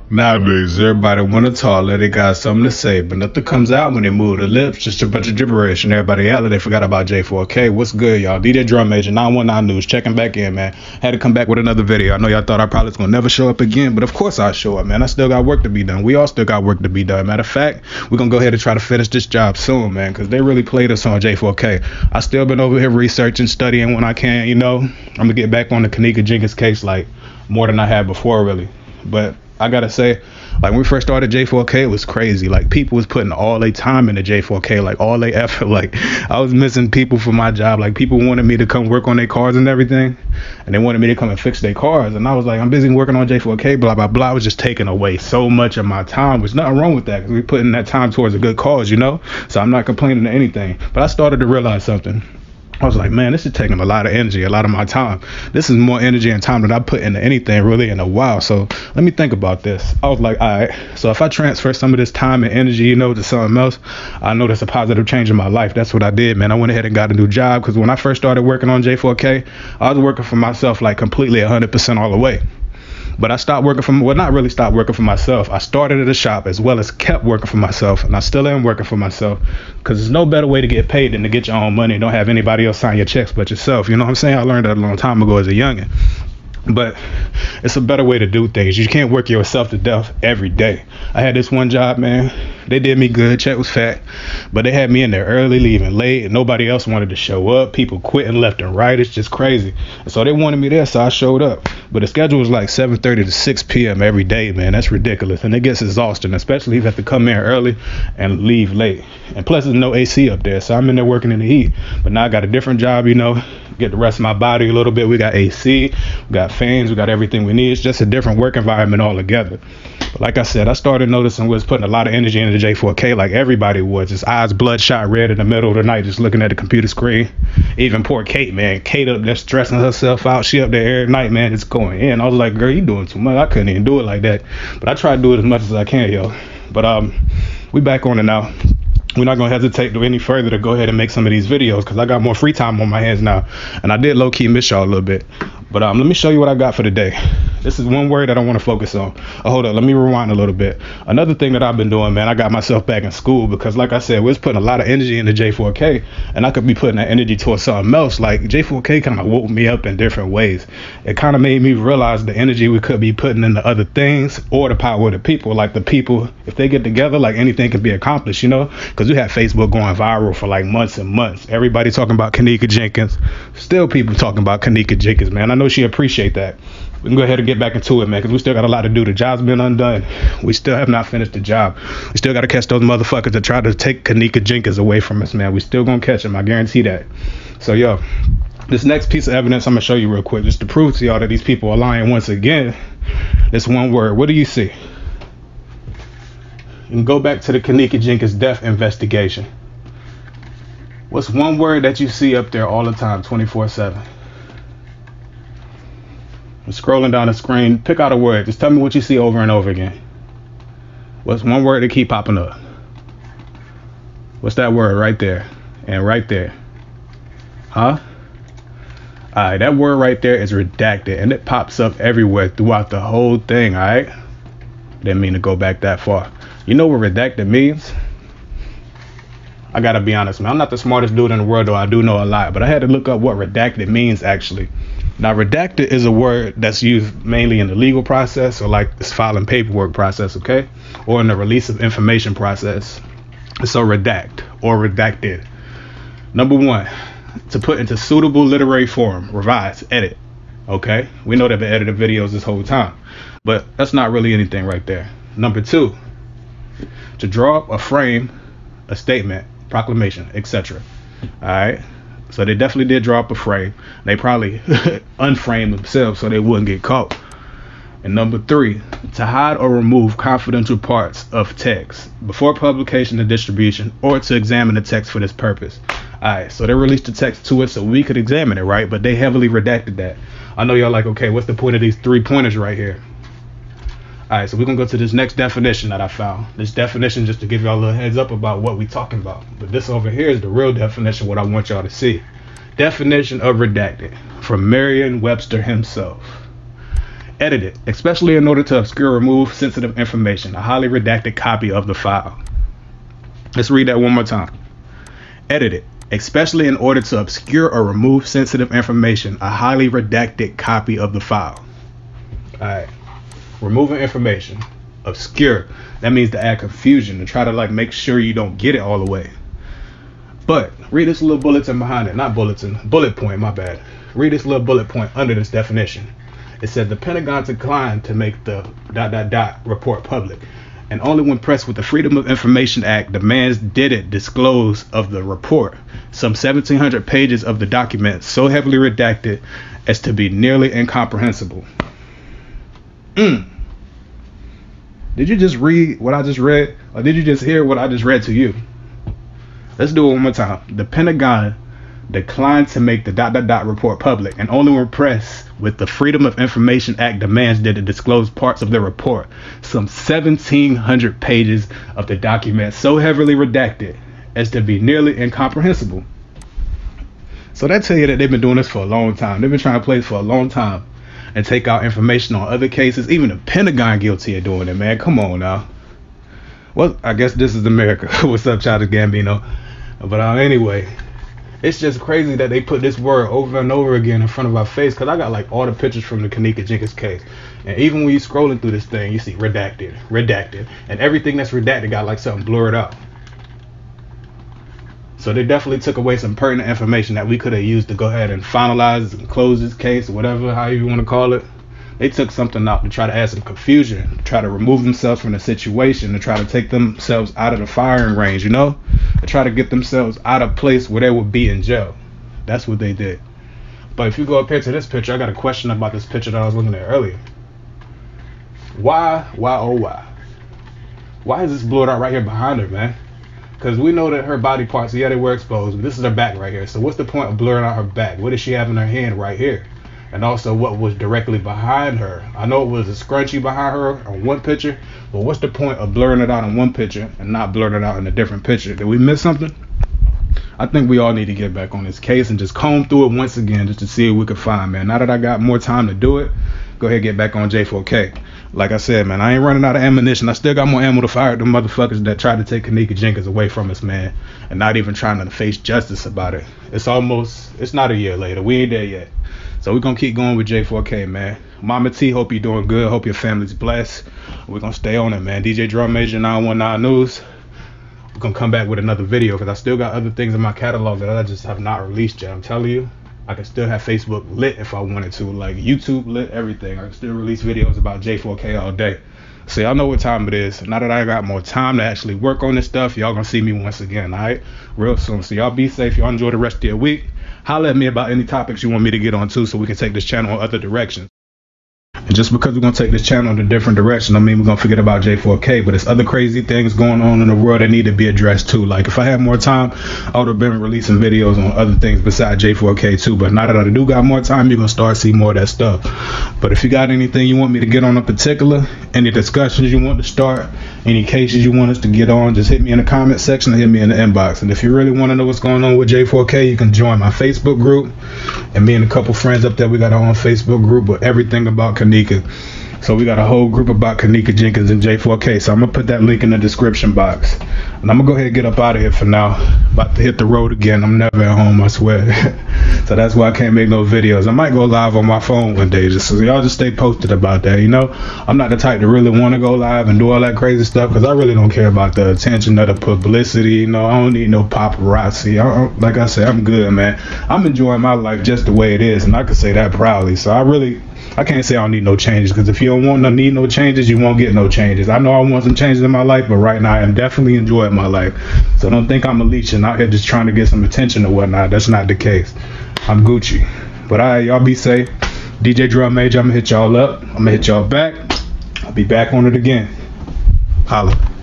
Nowadays, everybody want to talk, let they got something to say, but nothing comes out when they move the lips, just a bunch of gibberish, and everybody out there, they forgot about J4K. What's good, y'all? DJ Drum Major, 919 News, checking back in, man. Had to come back with another video. I know y'all thought I probably was going to never show up again, but of course I show up, man. I still got work to be done. We all still got work to be done. Matter of fact, we're going to go ahead and try to finish this job soon, man, because they really played us on J4K. I still been over here researching, studying when I can, you know. I'm going to get back on the Kenneka Jenkins case, like, more than I had before, really. But I gotta say, like, when we first started J4K, it was crazy. Like, people was putting all their time into J4K, like all their effort. Like, I was missing people for my job. Like, people wanted me to come work on their cars and everything, and they wanted me to come and fix their cars, and I was like, I'm busy working on J4K, blah blah blah. I was just taking away so much of my time. There's nothing wrong with that, because we putting that time towards a good cause, you know. So I'm not complaining to anything, but I started to realize something. I was like, man, this is taking a lot of energy, a lot of my time. This is more energy and time than I put into anything really in a while. So let me think about this. I was like, all right, so if I transfer some of this time and energy, you know, to something else, I know that's a positive change in my life. That's what I did, man. I went ahead and got a new job, because when I first started working on J4K, I was working for myself, like, completely 100% all the way. But I stopped working for, well, not really stopped working for myself. I started at a shop as well as kept working for myself, and I still am working for myself, because there's no better way to get paid than to get your own money and don't have anybody else sign your checks but yourself. You know what I'm saying? I learned that a long time ago as a youngin'. But it's a better way to do things. You can't work yourself to death every day. I had this one job, man. They did me good. Check was fat. But they had me in there early, leaving late, and nobody else wanted to show up. People quitting left and right. It's just crazy. And so they wanted me there, so I showed up. But the schedule was like 7:30 to 6 p.m. every day, man. That's ridiculous. And it gets exhausting, especially if you have to come in early and leave late. And plus, there's no AC up there, so I'm in there working in the heat. But now I got a different job, you know. Get the rest of my body a little bit. We got AC, we got fans, we got everything we need. It's just a different work environment altogether. But like I said, I started noticing we was putting a lot of energy into J4K, like everybody was. His eyes bloodshot red in the middle of the night, just looking at the computer screen. Even poor Kate, man. Kate up there stressing herself out. She up there every night, man, just going in. I was like, girl, you doing too much. I couldn't even do it like that. But I try to do it as much as I can, yo. But we back on it now. We're not going to hesitate to any further to go ahead and make some of these videos, because I got more free time on my hands now. And I did low-key miss y'all a little bit. But let me show you what I got for today. This is one word that I want to focus on. Hold up, let me rewind a little bit. Another thing that I've been doing, man, I got myself back in school, because like I said, we was putting a lot of energy into J4K, and I could be putting that energy towards something else. Like, J4K kind of woke me up in different ways. It kind of made me realize the energy we could be putting into other things, or the power of the people. Like, the people, if they get together, like, anything can be accomplished, you know? Because we had Facebook going viral for like months and months. Everybody talking about Kenneka Jenkins. Still people talking about Kenneka Jenkins, man. I know she appreciate that. We can go ahead and get back into it, man, because we still got a lot to do. The job's been undone. We still have not finished the job. We still got to catch those motherfuckers that try to take Kenneka Jenkins away from us, man. We still gonna catch them. I guarantee that. So, yo, this next piece of evidence I'm gonna show you real quick, just to prove to y'all that these people are lying once again. This one word. What do you see? You can go back to the Kenneka Jenkins death investigation. What's one word that you see up there all the time, 24/7? I'm scrolling down the screen. Pick out a word. Just tell me what you see over and over again. What's one word that keep popping up? What's that word right there? And right there. Huh? Alright, that word right there is redacted, and it pops up everywhere throughout the whole thing, alright? Didn't mean to go back that far. You know what redacted means? I gotta be honest, man. I'm not the smartest dude in the world, though I do know a lot. But I had to look up what redacted means, actually. Now, redacted is a word that's used mainly in the legal process, or like this filing paperwork process, okay? Or in the release of information process. So redact or redacted. Number one, to put into suitable literary form, revise, edit. Okay? We know they've been editing videos this whole time. But that's not really anything right there. Number two, to draw up a frame, a statement, proclamation, etc. All right, so they definitely did draw up a frame. They probably unframed themselves so they wouldn't get caught. And number three, to hide or remove confidential parts of text before publication and distribution, or to examine the text for this purpose. All right, so they released the text to us so we could examine it, right? But they heavily redacted that. I know y'all like, okay, what's the point of these 3 pointers right here? All right, so we're going to go to this next definition that I found. This definition, just to give y'all a little heads up about what we talking about. But this over here is the real definition, what I want y'all to see. Definition of redacted from Merriam-Webster himself. Edited, especially in order to obscure or remove sensitive information, a highly redacted copy of the file. Let's read that one more time. Edited, especially in order to obscure or remove sensitive information, a highly redacted copy of the file. Alright, removing information. Obscure, that means to add confusion, to try to like make sure you don't get it all the way. But read this little bulletin behind it, not bulletin, bullet point, my bad. Read this little bullet point under this definition. It said the Pentagon declined to make the ... report public, and only when pressed with the Freedom of Information Act demands did it disclose of the report some 1,700 pages of the document so heavily redacted as to be nearly incomprehensible. Did you just read what I just read, or did you just hear what I just read to you? Let's do it one more time. The Pentagon declined to make the ... report public, and only when pressed with the Freedom of Information Act demands did it disclose parts of the report, some 1,700 pages of the document so heavily redacted as to be nearly incomprehensible. So that tell you that they've been doing this for a long time. They've been trying to play this for a long time and take out information on other cases. Even the Pentagon guilty of doing it, man. Come on now. Well, I guess this is America. What's up, Childish Gambino? But anyway, it's just crazy that they put this word over and over again in front of our face, because I got like all the pictures from the Kenneka Jenkins case, and even when you scrolling through this thing, you see redacted, and everything that's redacted got like something blurred out. So they definitely took away some pertinent information that we could have used to go ahead and finalize and close this case, whatever, how you want to call it. They took something out to try to add some confusion, to try to remove themselves from the situation, to try to take themselves out of the firing range, you know? To try to get themselves out of place where they would be in jail. That's what they did. But if you go up here to this picture, I got a question about this picture that I was looking at earlier. Why is this blurred out right here behind her, man? Because we know that her body parts, yeah, they were exposed, but this is her back right here. So what's the point of blurring out her back? What does she have in her hand right here? And also what was directly behind her. I know it was a scrunchie behind her on one picture, but what's the point of blurring it out in one picture and not blurring it out in a different picture? Did we miss something? I think we all need to get back on this case and just comb through it once again just to see what we could find, man. Now that I got more time to do it, go ahead and get back on J4K. Like I said, man, I ain't running out of ammunition. I still got more ammo to fire at them motherfuckers that tried to take Kenneka Jenkins away from us, man, and not even trying to face justice about it. It's not a year later. We ain't there yet. So we're going to keep going with J4K, man. Mama T, hope you're doing good. Hope your family's blessed. We're going to stay on it, man. DJ Drum Major 919 News. We're going to come back with another video because I still got other things in my catalog that I just have not released yet. I'm telling you, I can still have Facebook lit if I wanted to. Like YouTube lit, everything. I can still release videos about J4K all day. So y'all know what time it is. Now that I got more time to actually work on this stuff, y'all going to see me once again, all right? Real soon. So y'all be safe. Y'all enjoy the rest of your week. Holler at me about any topics you want me to get on too, so we can take this channel in other directions. And just because we're going to take this channel in a different direction, I mean we're going to forget about J4K, but there's other crazy things going on in the world that need to be addressed too. Like if I had more time, I would have been releasing videos on other things besides J4K too. But now that I do got more time, you're going to start seeing more of that stuff. But if you got anything you want me to get on in particular, any discussions you want to start, any cases you want us to get on, just hit me in the comment section or hit me in the inbox. And if you really want to know what's going on with J4K, you can join my Facebook group. And me and a couple friends up there, we got our own Facebook group with everything about Kenneka. So we got a whole group about Kenneka Jenkins and J4K. So I'm going to put that link in the description box. And I'm going to go ahead and get up out of here for now. About to hit the road again. I'm never at home, I swear. So that's why I can't make no videos. I might go live on my phone one day. Just so y'all just stay posted about that, you know. I'm not the type to really want to go live and do all that crazy stuff because I really don't care about the attention or the publicity. You know, I don't need no paparazzi. Like I said, I'm good, man. I'm enjoying my life just the way it is. And I can say that proudly. So I can't say I don't need no changes, because if you don't need no changes, you won't get no changes. I know I want some changes in my life, but right now I am definitely enjoying my life. So don't think I'm a leech and out here just trying to get some attention or whatnot. That's not the case. I'm Gucci. But all right, y'all be safe. DJ Drum Major, I'm going to hit y'all up. I'm going to hit y'all back. I'll be back on it again. Holla.